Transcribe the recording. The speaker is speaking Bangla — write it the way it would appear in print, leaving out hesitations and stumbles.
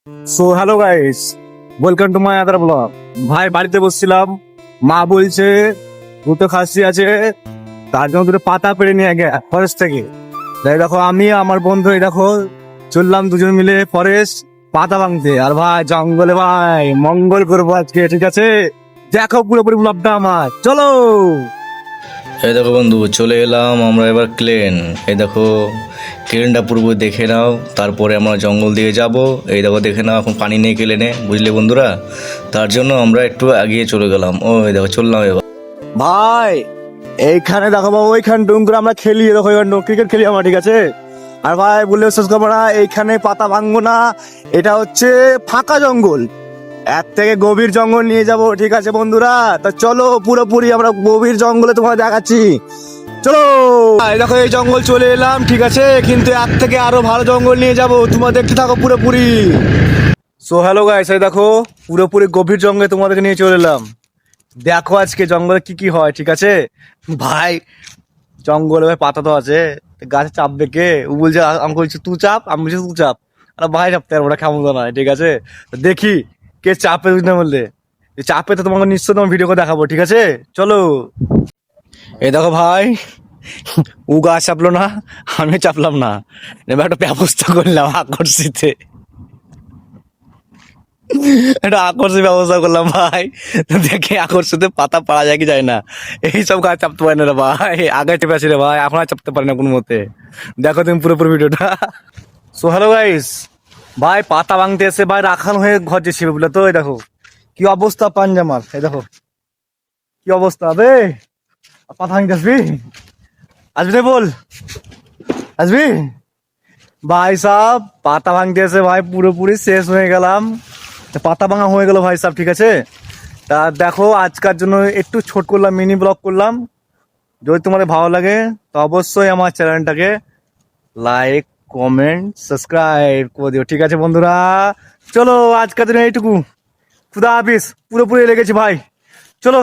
So hello guys, welcome to my other blog. ভাই বাড়িতে বসছিলাম, মা বলছে দুটো খাসি আছে, তার জন্য দুটো পাতা পেড়ে নিয়ে গে ফরেস্ট থেকে। তাই দেখো আমি আমার বন্ধু এই দেখো চললাম দুজন মিলে ফরেস্ট পাতা ভাঙতে। আর ভাই জঙ্গলে ভাই মঙ্গল করবো আজকে, ঠিক আছে? দেখো পুরোপুরি ব্লগটা আমার, চলো। এই দেখো বন্ধু, চলে এলাম আমরা এবার ক্লেন। এই দেখো ক্লেনটা পুরোপুরি দেখে নাও, তারপরে আমরা জঙ্গল দিয়ে যাব। এই দেখো দেখে নাও, এখন পানি নেই ক্লেনে, বুঝলে বন্ধুরা? তার জন্য আমরা একটু এগিয়ে চলে গেলাম। ও এই দেখো চললাম এবার। ভাই এইখানে দেখো বাবু, ওইখান টুম করে আমরা খেলি, দেখো এবার ক্রিকেট খেলি আমরা, ঠিক আছে? আর ভাই বললে বিশ্বাস করবো না, এইখানে পাতা ভাঙবো না, এটা হচ্ছে ফাঁকা জঙ্গল, এর থেকে গভীর জঙ্গল নিয়ে যাব, ঠিক আছে বন্ধুরা? তো চলো পুরোপুরি আমরা গভীর জঙ্গলে তোমার দেখাচ্ছি, চলো। এই দেখো এই জঙ্গল চলে এলাম, ঠিক আছে, কিন্তু এর থেকে আরো ভালো জঙ্গল নিয়ে যাব, তোমরা দেখতে থাকো পুরোপুরি। সো হ্যালো গাইস, এই দেখো পুরোপুরি গভীর জঙ্গলে তোমাদেরকে নিয়ে চলে এলাম। দেখো আজকে জঙ্গলে কি কি হয়, ঠিক আছে ভাই? জঙ্গলে ভাই পাতা তো আছে, গাছে চাপবে কে? ও বলছে, আমি বলছি তুই চাপ, আমি বলছি তুই চাপ। আর ভাই চাপতে পারবো না, ক্ষমতা নয়, ঠিক আছে? তো দেখি কে চাপে, বুঝতে বললে চাপে তো তোমাকে নিশ্চয় তোমার ভিডিও করে দেখাবো, ঠিক আছে? চলো। এই দেখো ভাই, ও গাছ চাপলো না, আমি চাপলাম না, এবার একটা ব্যবস্থা করলাম আকর্ষিতে, একটা আকর্ষণ ব্যবস্থা করলাম ভাই। দেখে আকর্ষণে পাতা পাওয়া যায় কি যায় না, এইসব গাছ চাপতে পারে না রে ভাই, আগে চেপে আছি রে ভাই, এখন আর চাপতে পারে না কোনো মতে। দেখো তুমি পুরোপুরি ভিডিওটা। সো হ্যালো গাইস, ভাই পাতা ভাঙতে এসে ভাই রাখানো হয়ে ঘর যে ছিবে, বুঝলে তো? এই দেখো কি অবস্থা পাঞ্জামার, এই দেখো কি অবস্থা বে। পাতা ভাঙতে আসবি? আসবি না বল, আসবি? ভাই সাহ পাতা ভাঙতে এসে ভাই পুরোপুরি শেষ হয়ে গেলাম, পাতা ভাঙা হয়ে গেল ভাই সাহেব, ঠিক আছে? তা দেখো আজকের জন্য একটু ছোট করলাম, মিনি ব্লগ করলাম। যদি তোমাদের ভালো লাগে তো অবশ্যই আমার চ্যানেলটাকে লাইক কমেন্ট সাবস্ক্রাইব করে দিও, ঠিক আছে বন্ধুরা? চলো আজকের জন্য এইটুকু, খুদা হাফিজ, পুরোপুরি লেগেছে ভাই, চলো।